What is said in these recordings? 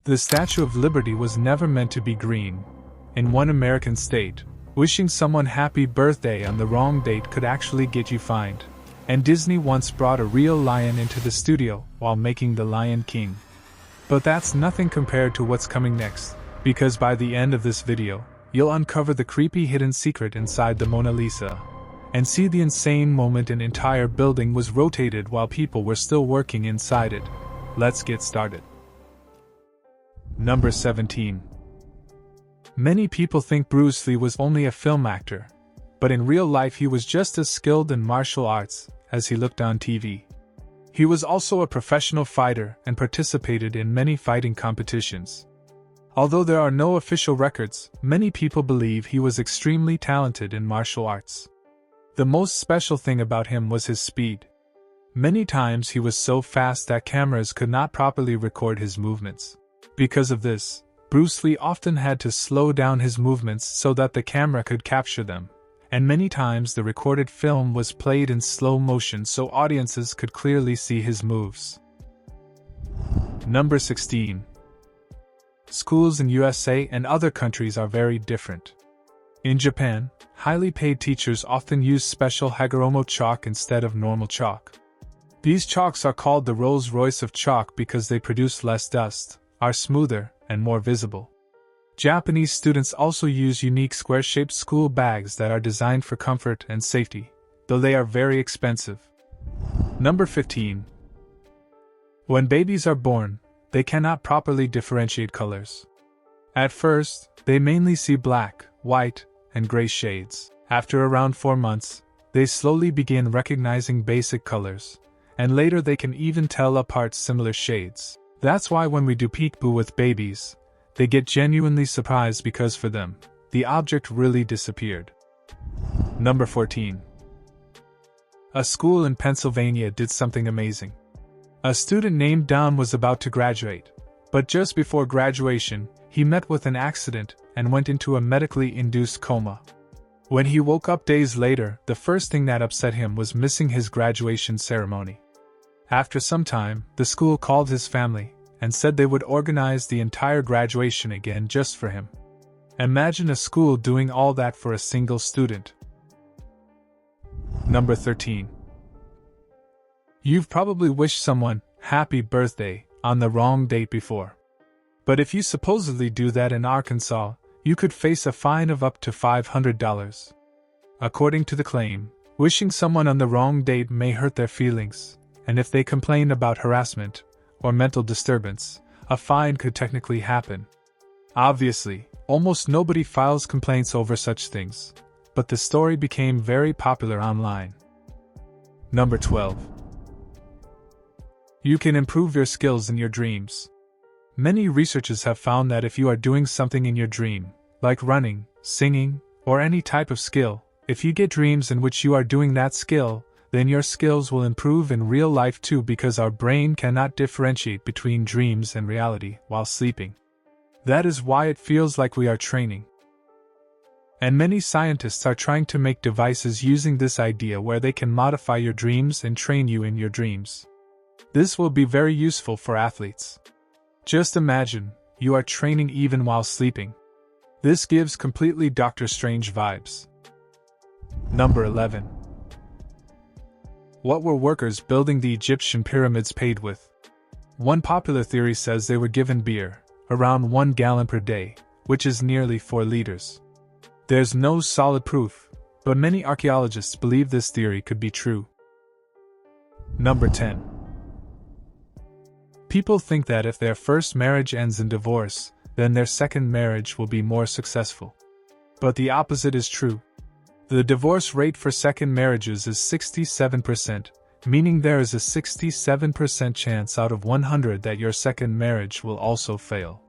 The Statue of Liberty was never meant to be green. In one American state, wishing someone happy birthday on the wrong date could actually get you fined. And Disney once brought a real lion into the studio while making The Lion King. But that's nothing compared to what's coming next, because by the end of this video, you'll uncover the creepy hidden secret inside the Mona Lisa, and see the insane moment an entire building was rotated while people were still working inside it. Let's get started. Number 17. Many people think Bruce Lee was only a film actor, but in real life he was just as skilled in martial arts as he looked on TV. He was also a professional fighter and participated in many fighting competitions. Although there are no official records, many people believe he was extremely talented in martial arts. The most special thing about him was his speed. Many times he was so fast that cameras could not properly record his movements. Because of this, Bruce Lee often had to slow down his movements so that the camera could capture them, and many times the recorded film was played in slow motion so audiences could clearly see his moves. Number 16. Schools in USA and other countries are very different. In Japan, highly paid teachers often use special Hagoromo chalk instead of normal chalk. These chalks are called the Rolls-Royce of chalk because they produce less dust, are smoother, and more visible. Japanese students also use unique square-shaped school bags that are designed for comfort and safety, though they are very expensive. Number 15. When babies are born, they cannot properly differentiate colors. At first, they mainly see black, white, and gray shades. After around 4 months, they slowly begin recognizing basic colors, and later they can even tell apart similar shades. That's why when we do peekaboo with babies, they get genuinely surprised because for them, the object really disappeared. Number 14. A school in Pennsylvania did something amazing. A student named Dom was about to graduate, but just before graduation, he met with an accident and went into a medically induced coma. When he woke up days later, the first thing that upset him was missing his graduation ceremony. After some time, the school called his family and said they would organize the entire graduation again just for him. Imagine a school doing all that for a single student. Number 13. You've probably wished someone happy birthday on the wrong date before. But if you supposedly do that in Arkansas, you could face a fine of up to $500. According to the claim, wishing someone on the wrong date may hurt their feelings, and if they complain about harassment or mental disturbance, a fine could technically happen. Obviously, almost nobody files complaints over such things, but the story became very popular online. Number 12. You can improve your skills in your dreams. Many researchers have found that if you are doing something in your dream, like running, singing, or any type of skill, if you get dreams in which you are doing that skill, then your skills will improve in real life too because our brain cannot differentiate between dreams and reality while sleeping. That is why it feels like we are training. And many scientists are trying to make devices using this idea where they can modify your dreams and train you in your dreams. This will be very useful for athletes. Just imagine, you are training even while sleeping. This gives completely Doctor Strange vibes. Number 11. What were workers building the Egyptian pyramids paid with? One popular theory says they were given beer, around 1 gallon per day, which is nearly 4 liters. There's no solid proof, but many archaeologists believe this theory could be true. Number 10. People think that if their first marriage ends in divorce, then their second marriage will be more successful. But the opposite is true. The divorce rate for second marriages is 67%, meaning there is a 67% chance out of 100 that your second marriage will also fail.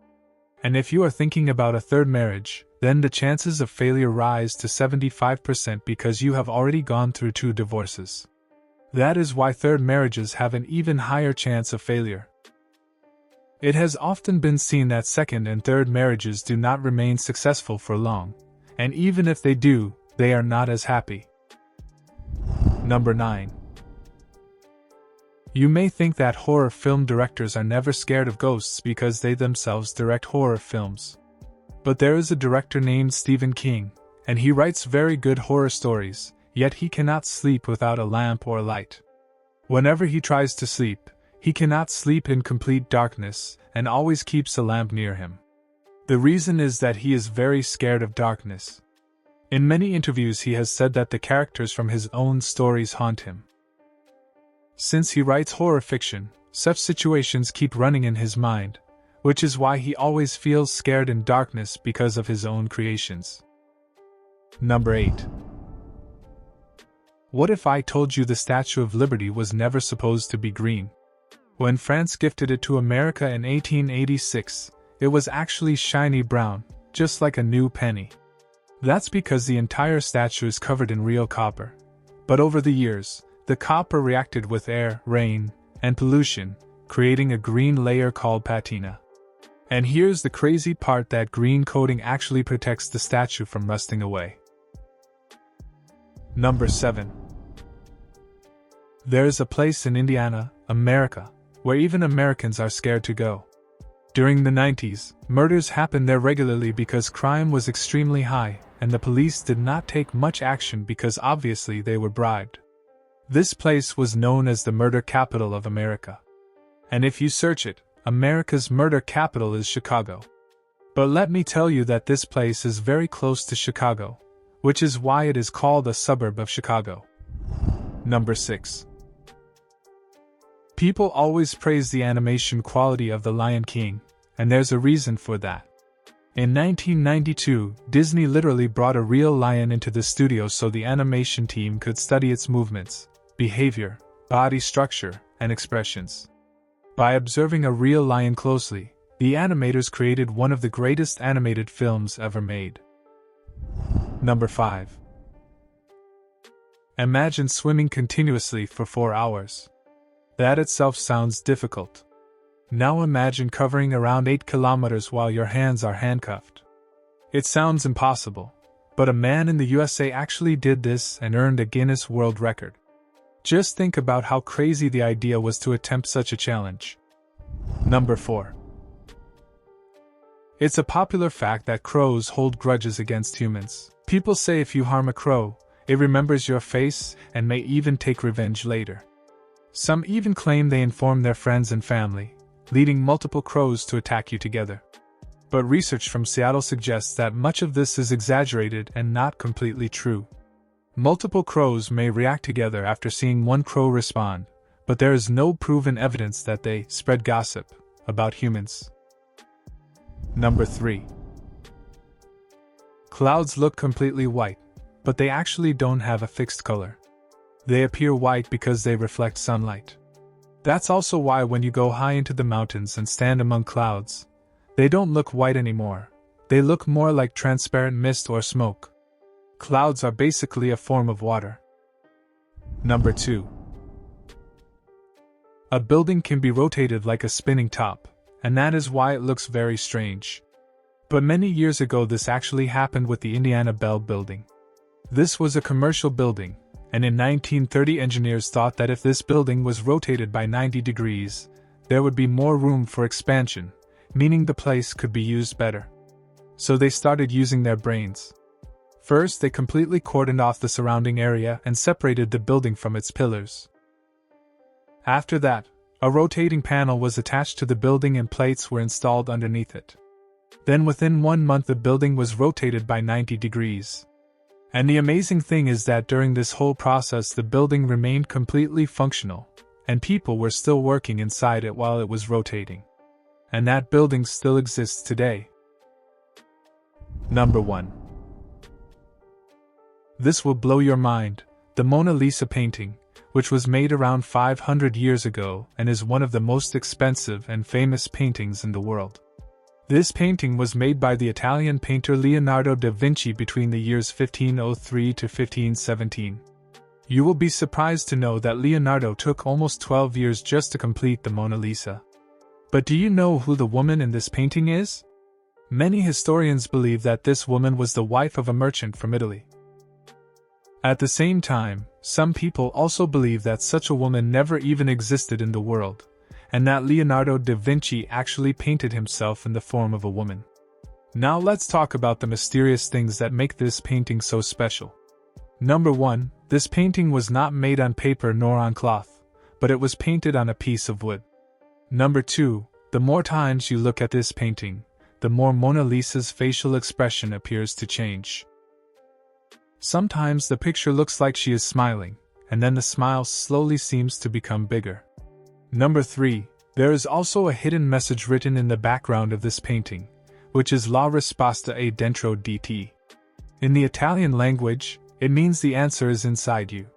And if you are thinking about a third marriage, then the chances of failure rise to 75% because you have already gone through 2 divorces. That is why third marriages have an even higher chance of failure. It has often been seen that second and third marriages do not remain successful for long, and even if they do, they are not as happy. Number 9. You may think that horror film directors are never scared of ghosts because they themselves direct horror films. But there is a director named Stephen King, and he writes very good horror stories, yet he cannot sleep without a lamp or light. Whenever he tries to sleep, he cannot sleep in complete darkness and always keeps a lamp near him. The reason is that he is very scared of darkness. In many interviews he has said that the characters from his own stories haunt him. Since he writes horror fiction, such situations keep running in his mind, which is why he always feels scared in darkness because of his own creations. Number 8. What if I told you the Statue of Liberty was never supposed to be green? When France gifted it to America in 1886, it was actually shiny brown, just like a new penny. That's because the entire statue is covered in real copper. But over the years, the copper reacted with air, rain, and pollution, creating a green layer called patina. And here's the crazy part, that green coating actually protects the statue from rusting away. Number 7. There's a place in Indiana, America, where even Americans are scared to go. During the 90s, murders happened there regularly because crime was extremely high, and the police did not take much action because obviously they were bribed. This place was known as the murder capital of America. And if you search it, America's murder capital is Chicago. But let me tell you that this place is very close to Chicago, which is why it is called a suburb of Chicago. Number 6. People always praise the animation quality of The Lion King, and there's a reason for that. In 1992, Disney literally brought a real lion into the studio so the animation team could study its movements, behavior, body structure, and expressions. By observing a real lion closely, the animators created one of the greatest animated films ever made. Number 5. Imagine swimming continuously for 4 hours. That itself sounds difficult. Now imagine covering around 8 kilometers while your hands are handcuffed. It sounds impossible, but a man in the USA actually did this and earned a Guinness World Record. Just think about how crazy the idea was to attempt such a challenge. Number 4. It's a popular fact that crows hold grudges against humans. People say if you harm a crow, it remembers your face and may even take revenge later. Some even claim they inform their friends and family, leading multiple crows to attack you together. But research from Seattle suggests that much of this is exaggerated and not completely true. Multiple crows may react together after seeing one crow respond, but there is no proven evidence that they spread gossip about humans. Number 3. Clouds look completely white, but they actually don't have a fixed color. They appear white because they reflect sunlight. That's also why when you go high into the mountains and stand among clouds, they don't look white anymore. They look more like transparent mist or smoke. Clouds are basically a form of water. Number 2. A building can be rotated like a spinning top, and that is why it looks very strange. But many years ago this actually happened with the Indiana Bell Building. This was a commercial building, and in 1930 engineers thought that if this building was rotated by 90 degrees, there would be more room for expansion, meaning the place could be used better. So they started using their brains. First, they completely cordoned off the surrounding area and separated the building from its pillars. After that, a rotating panel was attached to the building and plates were installed underneath it. Then within 1 month the building was rotated by 90 degrees. And the amazing thing is that during this whole process the building remained completely functional, and people were still working inside it while it was rotating. And that building still exists today. Number 1. This will blow your mind, the Mona Lisa painting, which was made around 500 years ago and is one of the most expensive and famous paintings in the world. This painting was made by the Italian painter Leonardo da Vinci between the years 1503 to 1517. You will be surprised to know that Leonardo took almost 12 years just to complete the Mona Lisa. But do you know who the woman in this painting is? Many historians believe that this woman was the wife of a merchant from Italy. At the same time, Some people also believe that such a woman never even existed in the world, and that Leonardo da Vinci actually painted himself in the form of a woman. Now let's talk about the mysterious things that make this painting so special. Number 1, this painting was not made on paper nor on cloth, but it was painted on a piece of wood. Number 2, the more times you look at this painting, the more Mona Lisa's facial expression appears to change. Sometimes the picture looks like she is smiling, and then the smile slowly seems to become bigger. Number 3, there is also a hidden message written in the background of this painting, which is La risposta è dentro di te. In the Italian language, it means the answer is inside you.